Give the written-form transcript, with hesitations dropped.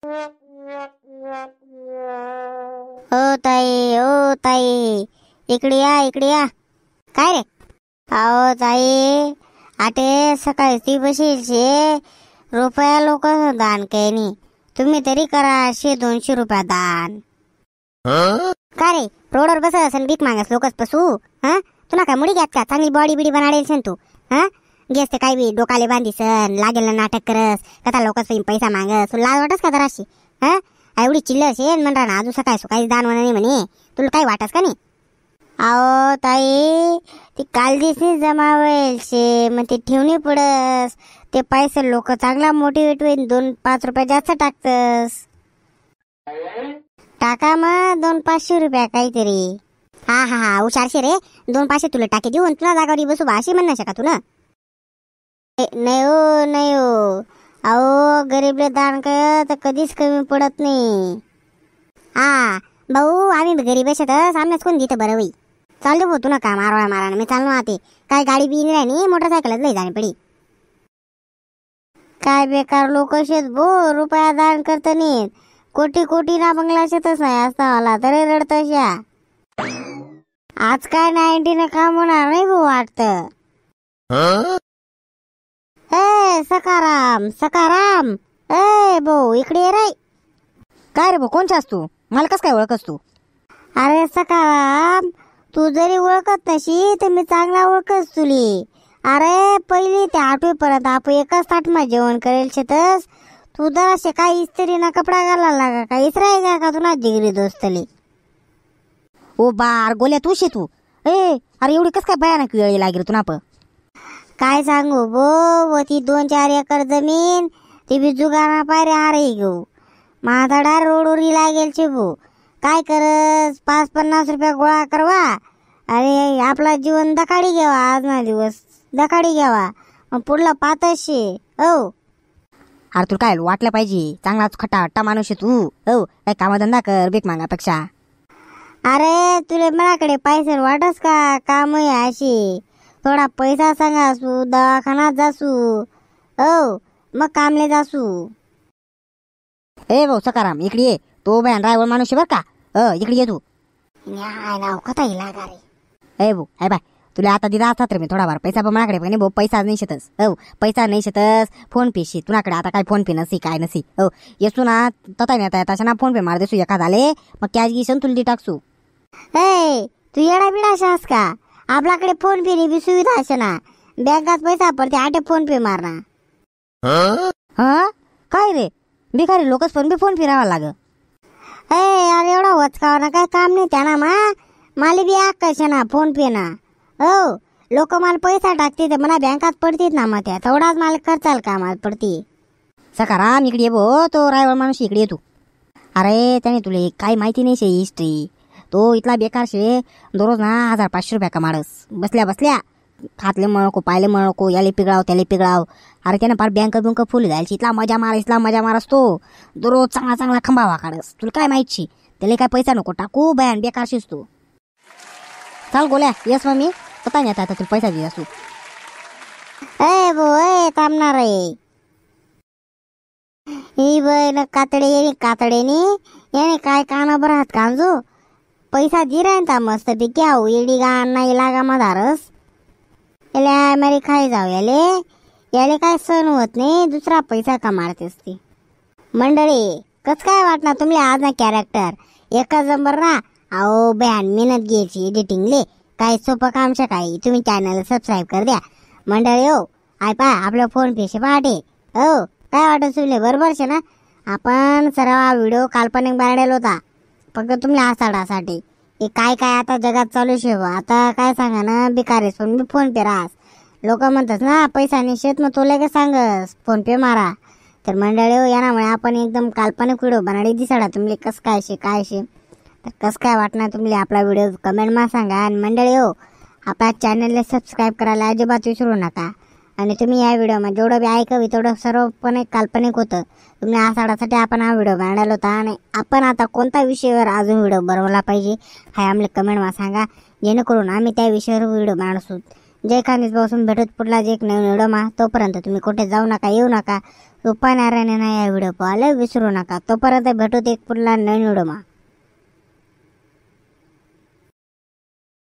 ओ ताई, इकडे या इकडे या. काय रे? अहो ताई, आटे सकाळी ती बशीचे रुपया लोक दान केनी, तुम्ही तरी करा 100-200 रुपया दान. का रे, रोडवर बस असेल भीक मागस लोकच पसू. हा, तुला काय मुडी घ्यात का? चांगली बॉडी बिडी बनाडेल तू. हा, घेस ते काही बी डोकाले बांधीसन, लागेल ना नाटक करस, कथा लोकच पैसा मागस, लाज वाटस का जराशी? हा, एवढी चिल्लस आहे म्हणा ना, अजून सकाळी दान म्हणा नाही म्हणे, तुला काही वाटस का नाही? अहो ताई, ती कालजीसनी जमावेल शे, मग ते ठेवणी पडस, ते पैसे लोक चांगला मोटिवेट होईल, 2-5 रुपये जास्त टाकतस. टाका मग 200-500 रुपया काहीतरी. हा हा हा, हुशारशे रे, 200-500 तुला टाके देऊन तुला जागावरी बसू बा, अशी म्हणणार शका तुला? नाही हो, नाही हो, अहो गरीबले दान कर तर कधीच कमी पडत नाही. हा भाऊ, आम्ही गरीब शेतस, आम्हीच कोण देतं बरं होई. चालू भाऊ, तू ना का मारवाळा मारा, मी चाललो आते. काय गाडी बी नाही, मोटरसायकलच नाही जाणे पडी. काय बेकार लोक शेत भो, रुपया दान करत नाहीत, कोटी कोटी ना बंगला शेतच नाही असता मला तरी रडतशा. आज काय 90 काम होणार नाही भाऊ वाटतं. सकाराम सकाराम, ए भाऊ इकडे ये रे. काय रे भाऊ, कोणचास तू? मला कस काय ओळखस तू? अरे सकाराम, तू जरी ओळखत नशी तर मी चांगला ओळखस तुली. अरे पहिली ते 8वी पर्यंत आपण एकाच ताटमा जेवण करेल शेतस. तू जराशे काय इस्त्री ना कपडा घालायला लागा का? इसराय का तुला जिगरी दोस्तली? ओ बार गोल्या, तू शे तू. अरे एवढी कस काय भयानक वेळ लागेल तुला? काय सांगू बो, व ती 2-4 एकर जमीन ती बी जुगाना पायरे हारे घेऊ, माझा रोडोरी लागेल छे भो. काय करस, 5-50 रुपया गोळा करवा आणि आपला जीवन दकाडी घ्यावा. आज ना दिवस दकाडी घ्यावा, मग पुढला पातच शे. हो अरे तुला काय वाटलं पाहिजे, चांगलाच खटाटा माणूस आहे तू. हो, काय कामधंदा कर भीक मागापेक्षा. अरे तुले मनाकडे पैसे वाटस का? काम आहे अशी, थोडा पैसा सांगासू, दवाखान्यात जासू, हो मग कामले जासू. ए भाऊ सकाराम, इकडे ये. तो बॅन ड्रायव्हर माणूस आहे बर का? इकडे ये तू. कथा लागा रे. ए भाऊ, हाय बाय, तुला आता दिला असतात रे मी थोडाफार पैसा, पण माझ्याकडे पण भाऊ पैसा नाही शेतस. हो, पैसा नाही शेतस, फोन पे शी तुझ्याकडे आता काय फोन पे नसी काय नसी. हो, येसू ना तता नेता येता ना फोन पे मार देसू एका झाले, मग कॅश गिशन तुला दी टाकसू. तू येडा बिडाशास का? आपल्याकडे फोन पे नी बी सुविधा असे ना, बँकात पैसा पडते, आटे फोन पे मारना. हा काय रे, भिकारी लोकच पण बी फोन पे राहावं लाग. अरे एवढा वचकाव ना, काय काम नाही त्यांना. माले बी कशा ना फोन पे ना. हो, लोक मला पैसा टाकते तर मला बँकात पडतीत ना, मग त्या तेवढाच मला खर्चाल कामात पडती. सकाराम इकडे ये भो, तो ड्रायव्हर माणूस इकडे ये तू. अरे त्याने तुला काही माहिती नाही शे हिस्ट्री. तो इथला बेकार शे, दररोज ना 1000-500 रुपया कमाडस. बसल्या बसल्या खातले मळको, पायले मळको, याले पिगळाव त्याले पिगळाव. अरे त्यानं फार बँक फुल जायची, इथला मजा मारस तो. दररोज चांगला चांगला खंबावा काढस. तुला काय माहिती, त्याला काय पैसा नको टाकू, बयान बेकार शेस तू. चाल गोल्या, येस मग मी पता नाही आता तुला पैसा दे असू. भो थांबणार आहे ही बन कातडेनी याने काय कानाबर हात कांजो पैसा दिरायता मस्त पैकी. आहो येडी गा नाही लागा मधारस, याले मेरी खाई जाऊ. याले काय सण होत नाही, दुसरा पैसा कमाडतेस ती. मंडळी कस काय वाटणार तुम्ही आज ना कॅरेक्टर एकच नंबर ना. अहो बॅन मेहनत घ्यायची एडिटिंगले, काय सोपं काम काही. तुम्ही चॅनल सबस्क्राईब कर द्या मंडळी. हो आय पा आपलं फोन पेशे पाटे. हो काय वाटत तुमले बरोबर शे ना. आपण सर्व व्हिडिओ काल्पनिक बनवलेला होता फक्त तुम्हाला हसाडासाठी. हे काय काय आता जगात चालू शे, आता काय सांगा ना, बिकारेस पण मी फोन पे राहस. लोक म्हणतात ना पैसा निशेत, मग तो लगेच सांगस फोन पे मारा. तर मंडळी हो, यामुळे आपण एकदम काल्पनिक व्हिडिओ बनाडे दिसाडा. तुम्ही कस काय शे तर कस काय वाटणार तुम्ही आपला व्हिडिओ कमेंट मा सांगा. आणि मंडळी हो, आपल्या चॅनलला सबस्क्राईब करायला अजिबात विसरू नका. आणि तुम्ही या व्हिडिओमध्ये जेवढं बी ऐकावी तेवढं सर्वपणे काल्पनिक होतं. तुम्ही आषाढासाठी आपण हा व्हिडिओ बनवला होता. आणि आपण आता कोणत्या विषयावर अजून व्हिडिओ बनवला पाहिजे हा आम्हाला कमेंटमा सांगा, जेणेकरून आम्ही त्या विषयावर व्हिडिओ बनवू. जय खानीस पासून भेटत पुढला जे एक नवीन व्हिडिओ मा. तोपर्यंत तुम्ही कुठे जाऊ नका, येऊ नका. उपाय नारायण या व्हिडिओ पाहायला विसरू नका. तोपर्यंत भेटू एक पुढला नवीन व्हिडिओ मा.